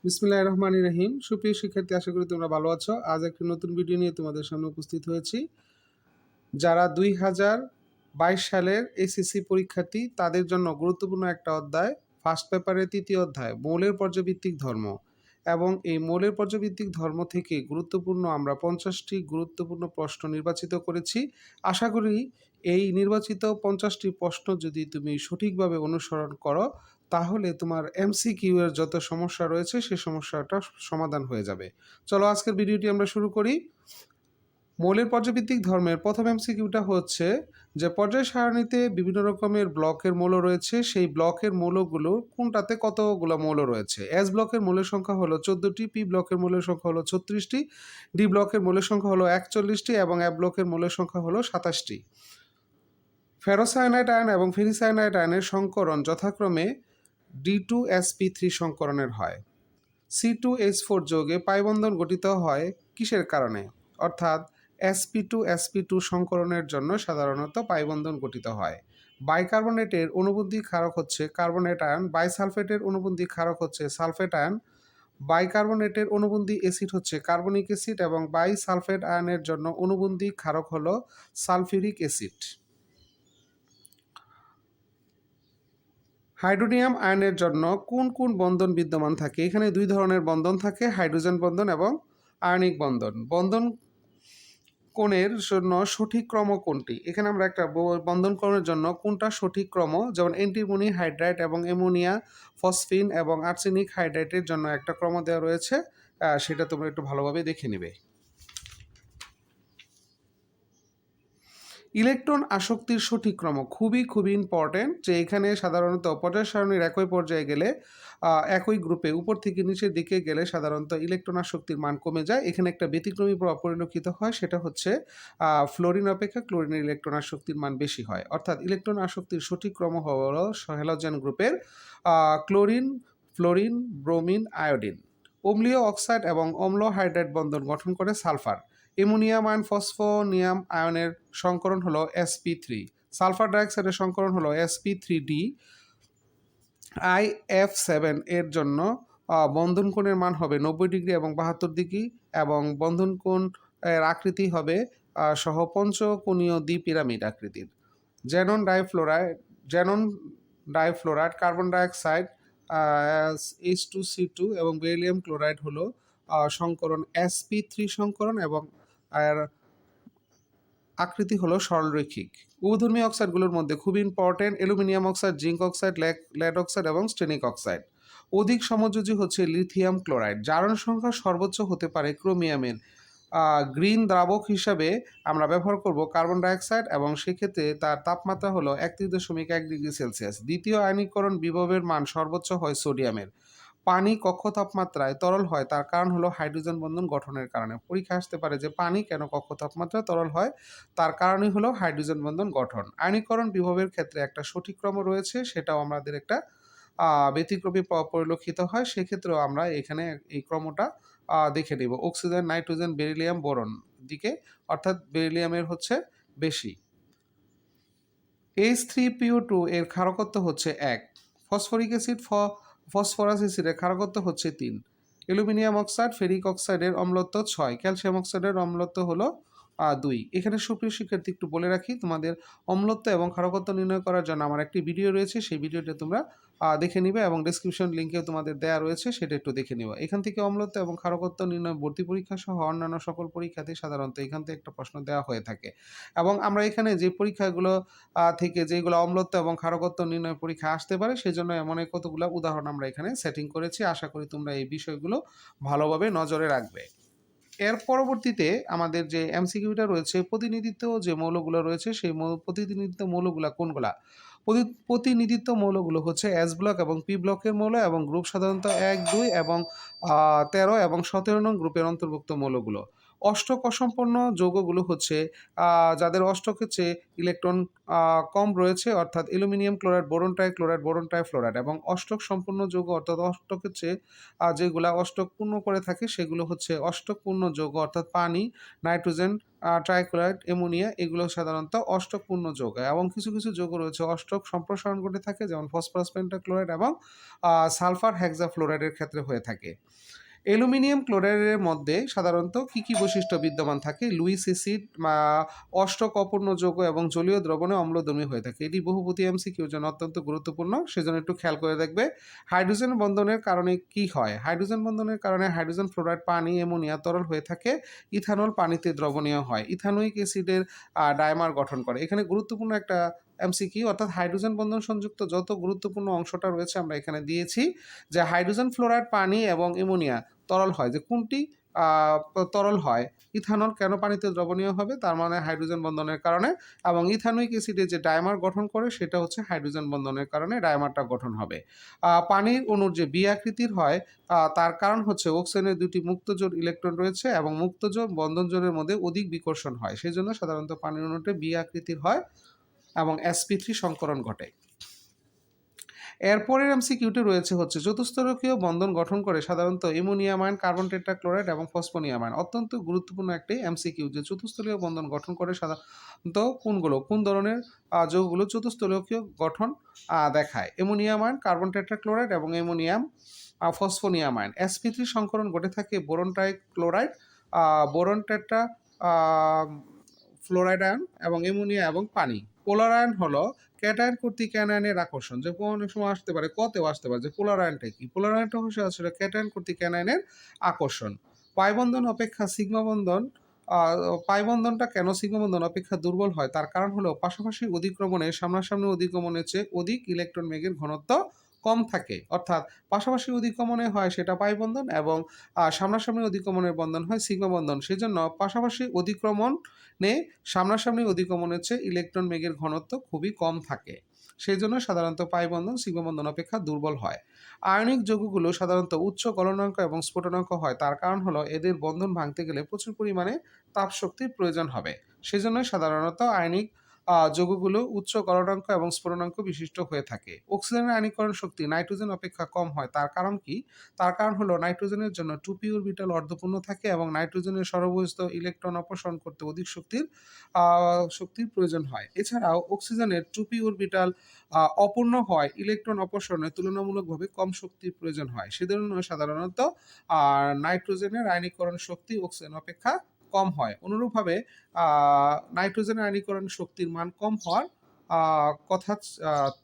বিসমিল্লাহির রহমানির রহিম। সুপ্রিয় শিক্ষার্থী, আশা করি তোমরা ভালো আছো। আজ একটি নতুন ভিডিও নিয়ে তোমাদের সামনে উপস্থিত হয়েছি। যারা 2022 সালের এসএসসি পরীক্ষার্থী তাদের জন্য গুরুত্বপূর্ণ একটা অধ্যায়, ফার্স্ট পেপারের 3য় অধ্যায় মৌলের পর্যায়ভিত্তিক ধর্ম। এবং এই মৌলের পর্যায়ভিত্তিক ধর্ম থেকে গুরুত্বপূর্ণ আমরা 50টি গুরুত্বপূর্ণ প্রশ্ন নির্বাচিত করেছি। আশা করি এই নির্বাচিত 50টি প্রশ্ন যদি তুমি সঠিকভাবে অনুসরণ করো তাহলে তোমার এমসিকিউ এর যত সমস্যা রয়েছে সেই সমস্যাটা সমাধান হয়ে যাবে। চলো আজকের ভিডিওটি আমরা শুরু করি। মৌলের পর্যায়ভিত্তিক ধর্মের প্রথম এমসিকিউটা হচ্ছে যে পর্যায় সারণীতে বিভিন্ন রকমের ব্লকের মৌল রয়েছে, সেই ব্লকের মৌলগুলো কোনটাতে কতগুলো মৌল রয়েছে। এস ব্লকের মৌলের সংখ্যা হলো 14টি, পি ব্লকের মৌলের সংখ্যা হলো 36টি, ডি ব্লকের মৌলের সংখ্যা হলো 41টি এবং এ ব্লকের মৌলের সংখ্যা হলো 27টি। ফেরোসায়ানাইট আয়ন এবং ফেরিসায়ানাইট আয়নের সংকরণ যথাক্রমে D2SP3 সংকরণের হয়। C2H4 যৌগে পাইবন্ধন গঠিত হয় কিসের কারণে? অর্থাৎ SP2 SP2 সংকরণের জন্য সাধারণত পাইবন্ধন গঠিত হয়। বাইকার্বনেটের অনুবন্ধী ক্ষারক হচ্ছে কার্বনেট আয়ন, বাইসালফেটের অনুবন্ধী ক্ষারক হচ্ছে সালফেট আয়ন, বাইকার্বনেটের অনুবন্ধী অ্যাসিড হচ্ছে কার্বনিক অ্যাসিড এবং বাইসালফেট আয়নের জন্য অনুবন্ধী ক্ষারক হলো সালফিউরিক অ্যাসিড। হাইড্রোনিয়াম আয়নের জন্য কোন কোন বন্ধন বিদ্যমান থাকে? এখানে দুই ধরনের বন্ধন থাকে, হাইড্রোজেন বন্ধন এবং আয়নিক বন্ধন। বন্ধন কোণের জন্য সঠিক ক্রম কোনটি? এখানে আমরা একটা বন্ধন কোণের জন্য কোনটা সঠিক ক্রম, যেমন অ্যান্টিমনি হাইড্রাইড এবং অ্যামোনিয়া ফসফিন এবং আর্সেনিক হাইড্রাইটের জন্য একটা ক্রম দেওয়া রয়েছে, সেটা তোমরা একটু ভালোভাবে দেখে নেবে। ইলেকট্রন আসক্তির সঠিক ক্রম খুবই ইম্পর্টেন্ট, যে এখানে সাধারণত পর্যায় সারণীর একই পর্যায়ে গেলে একই গ্রুপে উপর থেকে নিচের দিকে গেলে সাধারণত ইলেকট্রন আসক্তির মান কমে যায়। এখানে একটা ব্যতিক্রমী প্রভাব পরিলক্ষিত হয়, সেটা হচ্ছে ফ্লোরিন অপেক্ষা ক্লোরিনের ইলেকট্রন আসক্তির মান বেশি হয়। অর্থাৎ ইলেকট্রন আসক্তির সঠিক ক্রম হলো হ্যালোজেন গ্রুপের ক্লোরিন, ফ্লোরিন, ব্রোমিন, আয়োডিন। অম্লীয় অক্সাইড এবং অম্ল হাইড্রাইড বন্ধন গঠন করে সালফার। অ্যামোনিয়াম আয়ন ফসফোনিয়াম আয়নের সংকরণ হলো SP3। সালফার ডাইঅক্সাইডের সংকরণ হলো SP3D। IF7 এর জন্য বন্ধন কোণের মান হবে 90 ডিগ্রি এবং 72 ডিগ্রি এবং বন্ধন কোণ এর আকৃতি হবে সহ পঞ্চকোণীয় দ্বিপিরামিড আকৃতির। Xanon difluoride, carbon dioxide H2C2 এবং বেরিলিয়াম ক্লোরাইড হলো সংকরণ SP3 সংকরণ এবং এর আকৃতি হলো সরলরৈখিক। উভধর্মী অক্সাইডগুলোর মধ্যে খুবই important aluminium oxide, zinc oxide, lead oxide এবং স্টেনিক অক্সাইড। অধিক সমযোজী হচ্ছে লিথিয়াম ক্লোরাইড। জারণ সংখ্যা সর্বোচ্চ হতে পারে ক্রোমিয়ামের। গ্রিন দ্রাবক হিসাবে আমরা ব্যবহার করব কার্বন ডাইঅক্সাইড এবং সেক্ষেত্রে তার তাপমাত্রা হলো 31.1 ডিগ্রি সেলসিয়াস। দ্বিতীয় আয়নীকরণ বিভবের মান সর্বোচ্চ হয় সোডিয়ামের। পানি কক্ষ তাপমাত্রায় তরল হয়, তার কারণ হলো হাইড্রোজেন বন্ধন গঠনের কারণে। পরীক্ষা আসতে পারে যে পানি কেন কক্ষ তাপমাত্রায় তরল হয়, তার কারণই হলো হাইড্রোজেন বন্ধন গঠন। আয়নীকরণ বিভবের ক্ষেত্রে একটা সঠিক ক্রম রয়েছে, সেটাও আমাদের একটা ব্যতিক্রমী পরিলক্ষিত হয়। সেক্ষেত্রেও আমরা এখানে এই ক্রমটা দেখে নিব। অক্সিজেন, নাইট্রোজেন, বেরিলিয়াম, বোরন দিকে, অর্থাৎ বেরিলিয়ামের হচ্ছে বেশি। H3PO2 এর ক্ষারকত্ব হচ্ছে 1। ফসফরিক অ্যাসিড ফসফরাস অ্যাসিডের ক্ষারকত্ব হচ্ছে 3। অ্যালুমিনিয়াম অক্সাইড ফেরিক অক্সাইডের অম্লত্ব 6। ক্যালসিয়াম অক্সাইডের অম্লত্ব হলো 2। এখানে সুপ্রিয় শিক্ষার্থী একটু বলে রাখি, তোমাদের অম্লত্ব এবং ক্ষারকত্ব নির্ণয় করার জন্য আমার একটি ভিডিও রয়েছে, সেই ভিডিওটা তোমরা দেখে নিবে এবং ডেসক্রিপশন লিঙ্কেও তোমাদের দেওয়া রয়েছে, সেটা একটু দেখে নিবে। এখান থেকে অম্লত্ব এবং ক্ষারকত্ব নির্ণয় ভর্তি পরীক্ষা সহ অন্যান্য সকল পরীক্ষাতে সাধারণত এখান থেকে একটা প্রশ্ন দেওয়া হয়ে থাকে। এবং আমরা এখানে যে পরীক্ষাগুলো থেকে যেগুলো অম্লত্ব এবং ক্ষারকত্ব নির্ণয় পরীক্ষা আসতে পারে সেজন্য এমন কতগুলো উদাহরণ আমরা এখানে সেটিং করেছি। আশা করি তোমরা এই বিষয়গুলো ভালোভাবে নজরে রাখবে। এর পরবর্তীতে আমাদের যে এমসিকিউটা রয়েছে, প্রতিনিধিত্ব যে মৌলগুলো রয়েছে সেই প্রতিনিধিত্ব মৌলগুলো কোনগুলা? প্রতিনিধিত্ব মৌলগুলো হচ্ছে এস ব্লক এবং পি ব্লকের মৌল এবং গ্রুপ সাধারণত 1, 2 এবং 13 এবং 17 নং গ্রুপের অন্তর্ভুক্ত মৌলগুলো। অষ্টক অসম্পন্ন যৌগগুলো হচ্ছে যাদের অষ্টকের চেয়ে ইলেকট্রন কম রয়েছে, অর্থাৎ aluminium chloride, boron trichloride, boron trifluoride. এবং অষ্টক সম্পূর্ণ যৌগ অর্থাৎ অষ্টকের চেয়ে যেগুলা অষ্টক পূর্ণ করে থাকে সেগুলো হচ্ছে অষ্টক পূর্ণ যৌগ, অর্থাৎ পানি, নাইট্রোজেন, ট্রাইক্লোরাইড, অ্যামোনিয়া এগুলো সাধারণত অষ্টকপূর্ণ যৌগ এবং কিছু কিছু যৌগ রয়েছে অষ্টক সম্প্রসারণ ঘটে থাকে, যেমন ফসফরাস পেন্টাক্লোরাইড এবং সালফার হেক্সাফ্লোরাইডের ক্ষেত্রে হয়ে থাকে। অ্যালুমিনিয়াম ক্লোরাইডের মধ্যে সাধারণত কি কি বৈশিষ্ট্য বিদ্যমান থাকে? লুইস অ্যাসিড, অষ্টক অপূর্ণ যৌগ এবং জলীয় দ্রবণে অম্লধর্মী হয়ে থাকে। এটি বহুপতি এমসিকিউর জন্য অত্যন্ত গুরুত্বপূর্ণ, সেজন্য একটু খেয়াল করে দেখবে। হাইড্রোজেন বন্ধনের কারণে কি হয়? হাইড্রোজেন বন্ধনের কারণে হাইড্রোজেন ফ্লোরাইড পানি, অ্যামোনিয়া তরল হয়ে থাকে, ইথানল পানিতে দ্রবণীয় হয়, ইথানোয়িক অ্যাসিডের ডায়মার গঠন করে। এখানে গুরুত্বপূর্ণ একটা এমসিকিউ, অর্থাৎ হাইড্রোজেন বন্ধন সংযুক্ত যত গুরুত্বপূর্ণ অংশটা রয়েছে আমরা এখানে দিয়েছি, যে হাইড্রোজেন ফ্লোরাইড পানি এবং অ্যামোনিয়া তরল হয়, যে কোনটি তরল হয়? ইথানল কেন পানিতে দ্রবণীয় হবে? তার মানে হাইড্রোজেন বন্ধনের কারণে। এবং ইথানোয়িক অ্যাসিডে যে ডায়মার গঠন করে সেটা হচ্ছে হাইড্রোজেন বন্ধনের কারণে ডায়মারটা গঠন হবে। পানির অণুর যে বি আকৃতির হয় তার কারণ হচ্ছে অক্সিজেনের দুটি মুক্তজোড় ইলেকট্রন রয়েছে এবং মুক্তজোড় বন্ধন জোড়ের মধ্যে অধিক বিকর্ষণ হয়, সেই জন্য সাধারণত পানির অণুটা বি আকৃতির হয় এবং sp3 সংকরণ ঘটে। এরপরের এমসিকিউটি রয়েছে হচ্ছে চতুস্তরকীয় বন্ধন গঠন করে সাধারণত অ্যামোনিয়াম আয়ন, কার্বন টেট্রাক্লোরাইড এবং ফসফোনিয়াম আয়ন। অত্যন্ত গুরুত্বপূর্ণ একটি এমসিকিউ, যে চতুস্তরীয় বন্ধন গঠন করে সাধারণত কোন ধরনের যৌগগুলো চতুস্তরকীয় গঠন দেখায়? অ্যামোনিয়াম আয়ন, কার্বন টেট্রাক্লোরাইড এবং অ্যামোনিয়াম ফসফোনিয়াম আয়ন। sp3 সংকরণ ঘটে থাকে boron trichloride, boron tetra fluoride ion এবং অ্যামোনিয়া এবং পানি। পোলার আয়ন হলো ক্যাটায়ন কর্তৃক অ্যানায়নের আকর্ষণ, যে অনেক সময় আসতে পারে, কতেও আসতে পারে, যে পোলার আয়নটা কি? পোলার আয়নটা হচ্ছে আসলে ক্যাটায়ন কর্তৃক অ্যানায়নের আকর্ষণ। পাই বন্ধন অপেক্ষা সিগমা বন্ধন, পাই বন্ধনটা কেন সিগমা বন্ধন অপেক্ষা দুর্বল হয়? তার কারণ হলো পাশাপাশি অধিক্রমণে সামনাসামনি অধিক্রমণের চেয়ে অধিক ইলেকট্রন বেগের ঘনত্ব কম থাকে, অর্থাৎ পাশাপাশি অধিক্রমণে হয় সেটা পাই বন্ধন এবং সামনাসামনি অধিক্রমণের বন্ধন হয় সিগমা বন্ধন। সেজন্য পাশাপাশি অধিক্রমণে সামনাসামনি অধিক্রমণের চেয়ে ইলেকট্রন বেগের ঘনত্ব খুবই কম থাকে, সেই জন্য সাধারণত পাই বন্ধন সিগমা বন্ধন অপেক্ষা দুর্বল হয়। আয়নিক যৌগগুলো সাধারণত উচ্চ গলনাঙ্ক এবং স্ফুটনাঙ্ক হয়, তার কারণ হলো এদের বন্ধন ভাঙতে গেলে প্রচুর পরিমাণে তাপ শক্তির প্রয়োজন হবে, সেজন্য সাধারণত আয়নিক যৌগগুলো উচ্চ গলনাঙ্ক এবং স্ফুটনাঙ্ক বিশিষ্ট হয়ে থাকে। অক্সিজেনের আয়নীকরণ শক্তি নাইট্রোজেন অপেক্ষা কম হয়, তার কারণ কি? তার কারণ হলো নাইট্রোজেনের জন্য 2p অরবিটাল অর্ধপূর্ণ থাকে এবং নাইট্রোজেনের সর্বস্থ ইলেকট্রন অপসারণ করতে অধিক শক্তির প্রয়োজন হয়। এছাড়াও অক্সিজেনের 2p অরবিটাল অপূর্ণ হয়, ইলেকট্রন অপসারণে তুলনামূলকভাবে কম শক্তির প্রয়োজন হয়, সেজন্য সাধারণত নাইট্রোজেনের আয়নীকরণ শক্তি অক্সিজেন অপেক্ষা কম হয়। অনুরূপভাবে নাইট্রোজেনের আয়নীকরণ শক্তির মান কম হওয়ার কথা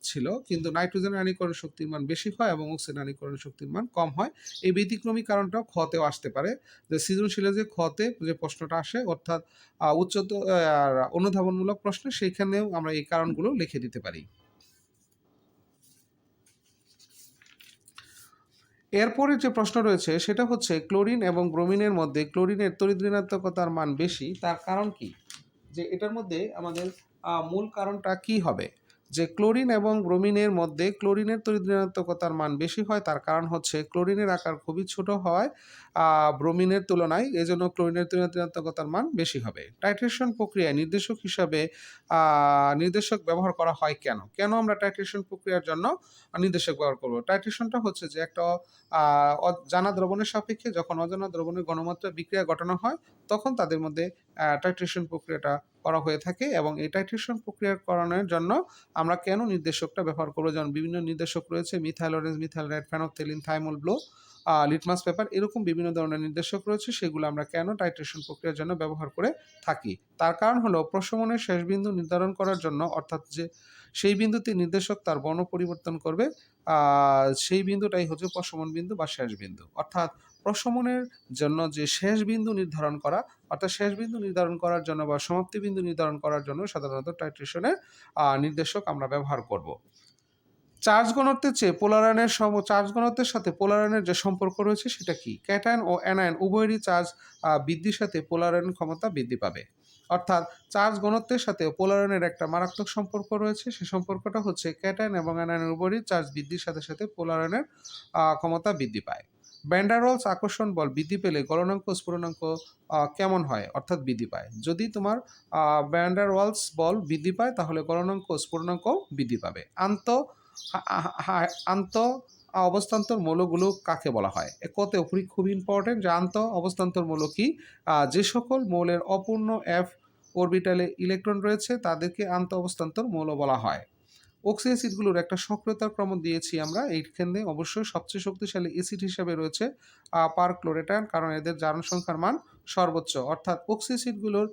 ছিল, কিন্তু নাইট্রোজেনের আয়নীকরণ শক্তির মান বেশি হয় এবং অক্সিজেন আয়নীকরণ শক্তির মান কম হয়। এই ব্যতিক্রমী কারণটাও খতেও আসতে পারে, যে সৃজনশীলে যে খতে যে প্রশ্নটা আসে, অর্থাৎ উচ্চতর অনুধাবনমূলক প্রশ্ন, সেইখানেও আমরা এই কারণগুলো লিখে দিতে পারি। এরপরে যে প্রশ্ন রয়েছে সেটা হচ্ছে ক্লোরিন এবং ব্রোমিনের মধ্যে ক্লোরিনের তড়িৎ ঋণাত্মকতার মান বেশি, তার কারণ কি? যে এটার মধ্যে আমাদের মূল কারণটা কি হবে? যে ক্লোরিন এবং ব্রোমিনের মধ্যে ক্লোরিনের তড়িৎ ঋণাত্মকতার মান বেশি হয়, তার কারণ হচ্ছে ক্লোরিনের আকার খুবই ছোট হয় ব্রোমিনের তুলনায়, এজন্য ক্লোরিনের তড়িৎ ঋণাত্মকতার মান বেশি হবে। টাইট্রেশন প্রক্রিয়ায় নির্দেশক হিসাবে নির্দেশক ব্যবহার করা হয় কেন? কেন আমরা টাইট্রেশন প্রক্রিয়ার জন্য নির্দেশক ব্যবহার করব? টাইট্রেশনটা হচ্ছে যে একটা জানা দ্রবণের সাপেক্ষে যখন অজানা দ্রবণের ঘনমাত্রা বিক্রিয়া ঘটানো হয়, তখন তাদের মধ্যে টাইট্রেশন প্রক্রিয়াটা করা হয়ে থাকে। এবং এই টাইট্রেশন প্রক্রিয়াকরণের জন্য আমরা কেন নির্দেশকটা ব্যবহার করবো? যেমন বিভিন্ন নির্দেশক রয়েছে, methyl orange, methyl red, phenolphthalein, thymol blue, litmus paper, এরকম বিভিন্ন ধরনের নির্দেশক রয়েছে, সেগুলো আমরা কেন টাইট্রেশন প্রক্রিয়ার জন্য ব্যবহার করে থাকি? তার কারণ হলো প্রশমনের শেষ বিন্দু নির্ধারণ করার জন্য, অর্থাৎ যে সেই বিন্দুতে নির্দেশক তার বর্ণ পরিবর্তন করবে, সেই বিন্দুটাই হচ্ছে প্রশমন বিন্দু বা শেষ বিন্দু। অর্থাৎ প্রশমনের জন্য যে শেষ বিন্দু নির্ধারণ করা, অর্থাৎ শেষ বিন্দু নির্ধারণ করার জন্য বা সমাপ্তি বিন্দু নির্ধারণ করার জন্য সাধারণত টাইট্রেশনের নির্দেশক আমরা ব্যবহার করব। চার্জ ঘনত্বের চেয়ে পোলার আয়নের চার্জ ঘনত্বের সাথে পোলার আয়নের যে সম্পর্ক রয়েছে সেটা কি? ক্যাটায়ন ও অ্যানায়ন উভয়েরই চার্জ বৃদ্ধির সাথে পোলার আয়ন ক্ষমতা বৃদ্ধি পাবে। অর্থাৎ চার্জ ঘনত্বের সাথে পোলার আয়নের একটা মারাত্মক সম্পর্ক রয়েছে, সেই সম্পর্কটা হচ্ছে ক্যাটায়ন এবং অ্যানায়ন উভয়েরই চার্জ বৃদ্ধির সাথে সাথে পোলার আয়নের ক্ষমতা বৃদ্ধি পায়। ভ্যান ডার ওয়ালস আকর্ষণ বল বৃদ্ধি পেলে গলনাঙ্ক স্ফুটনাঙ্ক কেমন হয়, অর্থাৎ বৃদ্ধি পায়? যদি তোমার ভ্যান ডার ওয়ালস বল বৃদ্ধি পায় তাহলে গলনাঙ্ক স্ফুটনাঙ্ক বৃদ্ধি পাবে। আন্ত অবস্থান্তর মৌলগুলো কাকে বলা হয়? কত খুব ইম্পর্টেন্ট, জানতো অবস্থান্তর মৌল কি? যে সকল মৌলের অপূর্ণ f অরবিটালে ইলেকট্রন রয়েছে তাদেরকে আন্ত অবস্থান্তর মৌল বলা হয়। অক্সি অ্যাসিডগুলোর একটা সক্রিয়তার ক্রম দিয়েছি আমরা। এইখানে অবশ্যই সবচেয়ে শক্তিশালী অ্যাসিড হিসাবে রয়েছে পারক্লোরেটান, কারণ এদের জারণ সংখ্যার মান সর্বোচ্চ। অর্থাৎ অক্সি অ্যাসিডগুলোর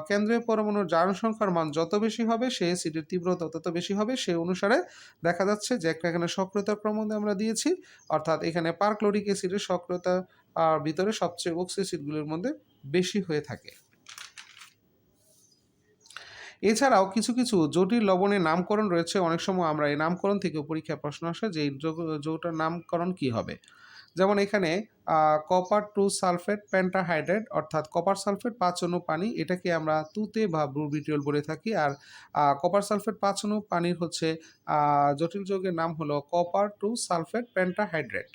কেন্দ্রীয় পরমাণুর জারণ সংখ্যার মান যত বেশি হবে সেই অ্যাসিডের তীব্রতা তত বেশি হবে। সেই অনুসারে দেখা যাচ্ছে যে একটা এখানে সক্রিয়তার ক্রম আমরা দিয়েছি, অর্থাৎ এখানে পারক্লোরিক অ্যাসিডের সক্রিয়তা ভিতরে সবচেয়ে অক্সি অ্যাসিডগুলোর মধ্যে বেশি হয়ে থাকে। এছাড়াও কিছু কিছু জটিল লবণের নামকরণ রয়েছে। অনেক সময় আমরা এই নামকরণ থেকে পরীক্ষায় প্রশ্ন আসে যে এই যৌগটার নামকরণ কি হবে। যেমন এখানে কপার 2 সালফেট পেন্টাহাইড্রেট, অর্থাৎ কপার সালফেট 5 অণু পানি, এটাকে আমরা তুতে বা ব্রুবিটিওল বলে থাকি। আর কপার সালফেট 5 অণু পানির হচ্ছে জটিল যৌগের নাম হলো copper 2 sulphate pentahydrate.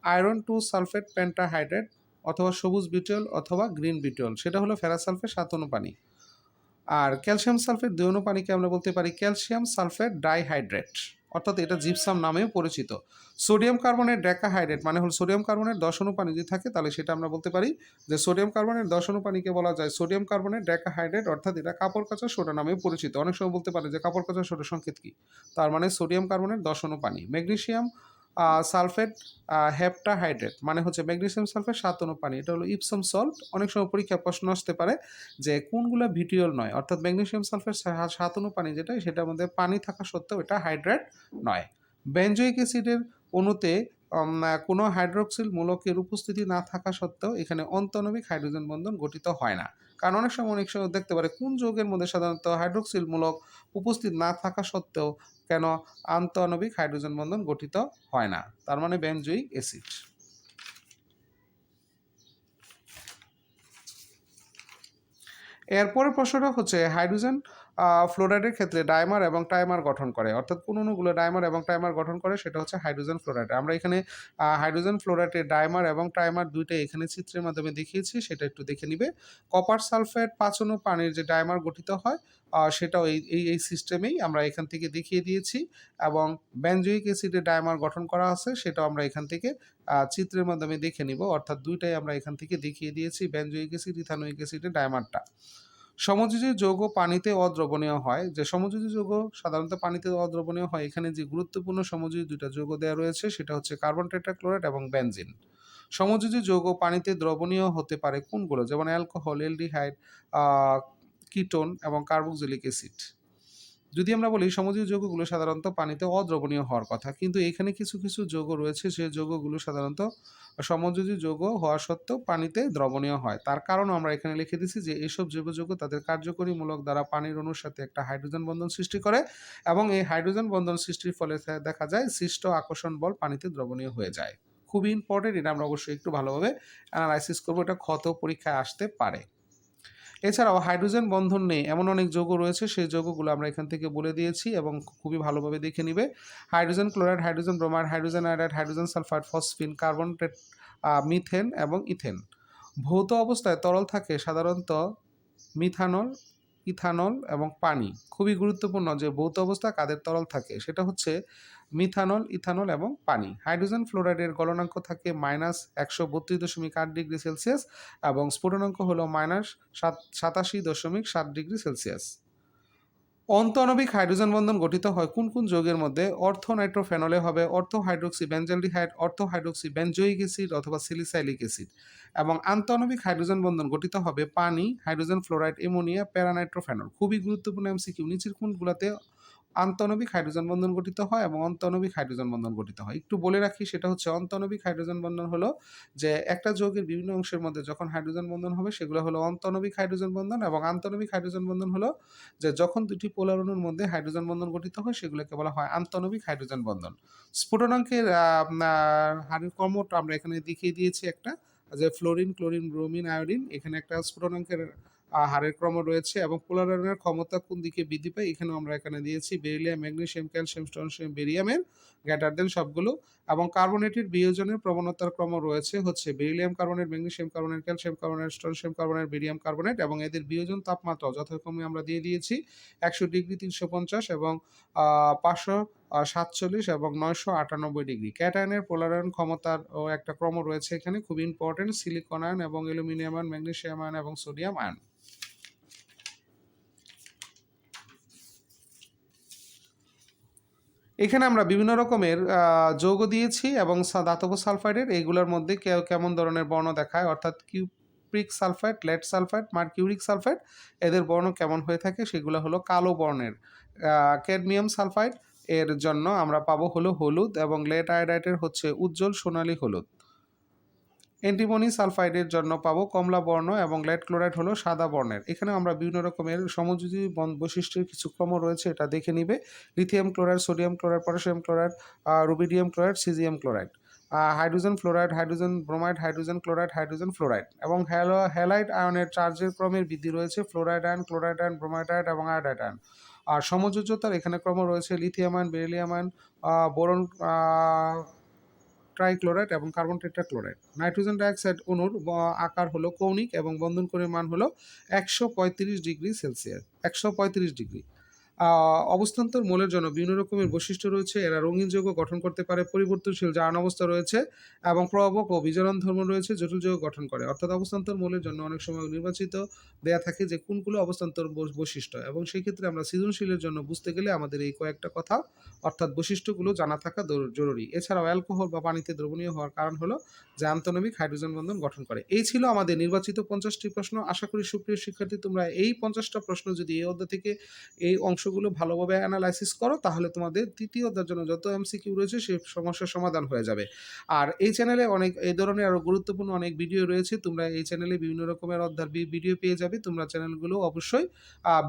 Iron 2 sulphate pentahydrate অথবা সবুজ বিটিওল অথবা গ্রিন বিটিওল, সেটা হলো ফেরাস সালফেট 7 অণু পানি। আর ক্যালসিয়াম সালফেট 2 অণু পানিকে আমরা বলতে পারি ক্যালসিয়াম সালফেট ডাইহাইড্রেট, অর্থাৎ এটা জিপসাম নামেও পরিচিত। সোডিয়াম কার্বনের ডেকাহাইড্রেট মানে হলো সোডিয়াম কার্বনের 10 অণু পানি যদি থাকে তাহলে সেটা আমরা বলতে পারি যে সোডিয়াম কার্বনের 10 অণু পানিকে বলা যায় সোডিয়াম কার্বনের ডেকাহাইড্রেট, অর্থাৎ এটা কাপড় কাচা সোডা নামেও পরিচিত। অনেক সময় বলতে পারে যে কাপড় কাচা সোডা সংকেত কি, তার মানে সোডিয়াম কার্বনের 10 অণু পানি। ম্যাগনেসিয়াম সালফেট হেপ্টাহাইড্রেট মানে হচ্ছে ম্যাগনেসিয়াম সালফেট 7 অণু পানি, এটা হলো ইপসাম সল্ট। অনেক সময় পরীক্ষায় প্রশ্ন আসতে পারে যে কোনগুলো ভিটিওল নয়, অর্থাৎ ম্যাগনেসিয়াম সালফেট 7 অণু পানি যেটা, সেটার মধ্যে পানি থাকা সত্ত্বেও এটা হাইড্রেট নয়। বেনজোইক অ্যাসিডের অণুতে কোনো হাইড্রোক্সিল মূলকের উপস্থিতি না থাকা সত্ত্বেও এখানে অন্তঃআণবিক হাইড্রোজেন বন্ধন গঠিত হয় না। কারণ অনেক সময় দেখতে পারে কোন যৌগের মধ্যে সাধারণত হাইড্রোক্সিল মূলক উপস্থিত না থাকা সত্ত্বেও কেন আন্তঃআণবিক হাইড্রোজেন বন্ধন গঠিত হয় না, তার মানে বেনজোইক অ্যাসিড। এরপরের প্রশ্নটা হচ্ছে হাইড্রোজেন ফ্লোরাইডের ক্ষেত্রে ডাইমার এবং টাইমার গঠন করে, অর্থাৎ কোন অণুগুলো ডাইমার এবং টাইমার গঠন করে, সেটা হচ্ছে হাইড্রোজেন ফ্লোরাইড। আমরা এখানে হাইড্রোজেন ফ্লোরাইডের ডাইমার এবং টাইমার দুইটাই এখানে চিত্রের মাধ্যমে দেখিয়েছি, সেটা একটু দেখে নিবে। কপার সালফেট 5 অণু পানির যে ডাইমার গঠিত হয় সেটাও এই সিস্টেমেই আমরা এখান থেকে দেখিয়ে দিয়েছি, এবং বেনজোইক অ্যাসিডের ডাইমার গঠন করা আছে সেটাও আমরা এখান থেকে চিত্রের মাধ্যমে দেখে নিব, অর্থাৎ দুইটাই আমরা এখান থেকে দেখিয়ে দিয়েছি বেনজোইক অ্যাসিড ইথানোয়িক অ্যাসিডের ডাইমারটা। সমযোজী যৌগ পানিতে অদ্রবণীয় হয়, যে সমযোজী যৌগ সাধারণত পানিতে অদ্রবণীয় হয়, এখানে যে গুরুত্বপূর্ণ সমযোজী দুইটা যৌগ দেওয়া রয়েছে সেটা হচ্ছে কার্বন টেট্রাক্লোরাইড এবং বেনজিন। সমযোজী যৌগ পানিতে দ্রবণীয় হতে পারে কোনগুলো, যেমন অ্যালকোহল, এলডিহাইড, কিটোন এবং কার্বক্সিলিক অ্যাসিড। যদি আমরা বলি সমযোজী যৌগগুলো সাধারণত পানিতে অদ্রবণীয় হওয়ার কথা, কিন্তু এখানে কিছু কিছু যৌগ রয়েছে সেই যৌগগুলো সাধারণত সমযোজী যৌগ হওয়া সত্ত্বেও পানিতে দ্রবণীয় হয়। তার কারণ আমরা এখানে লিখে দিচ্ছি যে এইসব জৈব যৌগ তাদের কার্যকরী মূলক দ্বারা পানির অণুর সাথে একটা হাইড্রোজেন বন্ধন সৃষ্টি করে, এবং এই হাইড্রোজেন বন্ধন সৃষ্টির ফলে দেখা যায় সৃষ্ট আকর্ষণ বল পানিতে দ্রবণীয় হয়ে যায়। খুবই ইম্পর্টেন্ট, এটা আমরা অবশ্যই একটু ভালোভাবে অ্যানালাইসিস করবো, এটা ক্ষত পরীক্ষায় আসতে পারে। এছাড়াও হাইড্রোজেন বন্ধন নেই এমন অনেক যৌগ রয়েছে, সেই যৌগগুলো আমরা এখান থেকে বলে দিয়েছি এবং খুবই ভালোভাবে দেখে নিবে। Hydrogen chloride, hydrogen bromide, hydrogen iodide, hydrogen sulphide, phosphine, carbon, methane এবং ইথেন। ভৌত অবস্থায় তরল থাকে সাধারণত মিথানল, ইথানল এবং পানি। খুবই গুরুত্বপূর্ণ যে ভৌত অবস্থা কাদের তরল থাকে, সেটা হচ্ছে মিথানল, ইথানল এবং পানি। হাইড্রোজেন ফ্লোরাইডের গলনাঙ্ক থাকে -132.8 ডিগ্রি সেলসিয়াস এবং স্ফুটনাঙ্ক হলো -87.7 ডিগ্রি সেলসিয়াস। অন্তঃআণবিক হাইড্রোজেন বন্ধন গঠিত হয় কোন কোন যৌগের মধ্যে? অর্থ নাইট্রোফেনলে হবে অর্থ হাইড্রোক্সি বেনজালডিহাইড, অর্থ হাইড্রোক্সি বেনজোইক অ্যাসিড অথবা সিলিসাইলিক অ্যাসিড। এবং আন্তঃআণবিক হাইড্রোজেন বন্ধন গঠিত হবে পানি, হাইড্রোজেন ফ্লোরাইড, অ্যামোনিয়া, প্যারানাইট্রোফেনল। খুবই গুরুত্বপূর্ণ এমসিকিউ, নিচের কোনগুলোতে আন্তঃআণবিক হাইড্রোজেন বন্ধন গঠিত হয় এবং অন্তঃআণবিক হাইড্রোজেন বন্ধন গঠিত হয়? একটু বলে রাখি, সেটা হচ্ছে অন্তঃআণবিক হাইড্রোজেন বন্ধন হলো যে একটা যৌগের বিভিন্ন অংশের মধ্যে যখন হাইড্রোজেন বন্ধন হবে সেগুলো হলো অন্তঃআণবিক হাইড্রোজেন বন্ধন, এবং আন্তঃআণবিক হাইড্রোজেন বন্ধন হলো যে যখন দুটি পোলার অণুর মধ্যে হাইড্রোজেন বন্ধন গঠিত হয় সেগুলোকে বলা হয় আন্তঃআণবিক হাইড্রোজেন বন্ধন। স্ফুটনাঙ্কের হারের ক্রমটা আমরা এখানে দেখিয়ে দিয়েছি একটা, যে ফ্লোরিন, ক্লোরিন, ব্রোমিন, আয়োডিন, এখানে একটা স্ফুটনাঙ্কের হারের ক্রম রয়েছে, এবং পোলার আয়নের ক্ষমতা কোন দিকে বৃদ্ধি পায় এখানেও আমরা এখানে দিয়েছি বেরিলিয়াম, ম্যাগনেসিয়াম, ক্যালসিয়াম, স্ট্রনসিয়াম, বেরিয়ামের গ্রেটার দেন সবগুলো। এবং কার্বনেটের বিয়োজনের প্রবণতার ক্রম রয়েছে হচ্ছে beryllium carbonate, magnesium carbonate, calcium carbonate, strontium carbonate, barium carbonate, এবং এদের বিয়োজন তাপমাত্রা যথাক্রমে আমরা দিয়ে দিয়েছি 100 ডিগ্রি, 350 এবং 500 47 এবং 998 ডিগ্রি। ক্যাটায়নের পোলারায়ন ক্ষমতার একটা ক্রম রয়েছে এখানে, খুব ইম্পর্টেন্ট, সিলিকন আয়ন এবং অ্যালুমিনিয়াম আয়ন, ম্যাগনেসিয়াম আয়ন এবং সোডিয়াম আয়ন। এখানে আমরা বিভিন্ন রকমের যৌগ দিয়েছি এবং ধাতব সালফাইডের, এইগুলোর মধ্যে কেমন ধরনের বর্ণ দেখায়, অর্থাৎ cupric sulphide, lead sulphide, mercuric sulphide, এদের বর্ণ কেমন হয়ে থাকে সেগুলো হলো কালো বর্ণের। ক্যাডমিয়াম সালফাইড এর জন্য আমরা পাবো হলো হলুদ এবং লেড আয়োডাইডের হচ্ছে উজ্জ্বল সোনালী হলুদ। অ্যান্টিমনি সালফাইডের জন্য পাবো কমলা বর্ণ এবং লেড ক্লোরাইড হলো সাদা বর্ণের। এখানে আমরা বিভিন্ন রকমের সমযোজী বৈশিষ্ট্যের কিছু ক্রম রয়েছে, এটা দেখে নিবে। Lithium chloride, sodium chloride, potassium chloride, rubidium chloride, caesium chloride, hydrogen fluoride, hydrogen bromide, hydrogen chloride, hydrogen fluoride এবং হ্যালাইড আয়নের চার্জের ক্রমের বৃদ্ধি রয়েছে fluoride ion, chloride ion, bromide ion এবং আয়োডাইড আয়ন। আর সমযোজ্যতার এখানে ক্রম রয়েছে lithium ion, beryllium ion, boron trichloride এবং কার্বন টেট্রাক্লোরাইড। নাইট্রোজেন ডাইঅক্সাইড অণুর আকার হলো কৌণিক এবং বন্ধন কোণের মান হলো 135 ডিগ্রি সেলসিয়াস, 135 ডিগ্রি। অবস্থান্তর মৌলের জন্য বিভিন্ন রকমের বৈশিষ্ট্য রয়েছে, এরা রঙিন যৌগ গঠন করতে পারে, পরিবর্তনশীল জারণ অবস্থা রয়েছে এবং প্রভাবক ও বিজারণ ধর্ম রয়েছে, জটিল যৌগ গঠন করে। অর্থাৎ অবস্থান্তর মৌলের জন্য অনেক সময় নির্বাচিত দেয়া থাকে যে কোনগুলো অবস্থান্তর বৈশিষ্ট্য, এবং সেই ক্ষেত্রে আমরা সৃজনশীলের জন্য বুঝতে গেলে আমাদের এই কয়েকটা কথা অর্থাৎ বৈশিষ্ট্যগুলো জানা থাকা জরুরি। এছাড়াও অ্যালকোহল বা পানিতে দ্রবণীয় হওয়ার কারণ হলো যে আন্তঃনমিক হাইড্রোজেন বন্ধন গঠন করে। এই ছিল আমাদের নির্বাচিত 50টি প্রশ্ন। আশা করি সুপ্রিয় শিক্ষার্থী তোমরা এই 50টা প্রশ্ন যদি এই অধ্যায় থেকে এই অংশগুলো ভালোভাবে অ্যানালাইসিস করো তাহলে তোমাদের তৃতীয় অধ্যায়ের জন্য যত এমসিকিউ রয়েছে সেই সমস্যার সমাধান হয়ে যাবে। আর এই চ্যানেলে অনেক এই ধরনের আরও গুরুত্বপূর্ণ অনেক ভিডিও রয়েছে, তোমরা এই চ্যানেলে বিভিন্ন রকমের অধ্যায়ের ভিডিও পেয়ে যাবে। তোমরা চ্যানেলগুলো অবশ্যই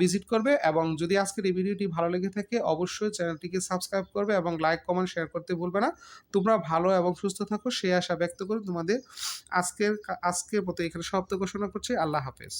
ভিজিট করবে এবং যদি আজকের এই ভিডিওটি ভালো লেগে থাকে অবশ্যই চ্যানেলটিকে সাবস্ক্রাইব করবে এবং লাইক, কমেন্ট, শেয়ার করতে ভুলবে না। তোমরা ভালো এবং সুস্থ থাকো সেই আশা ব্যক্ত করে তোমাদের আজকের মতো এখানে সমাপ্ত ঘোষণা করছি। আল্লাহ হাফেজ।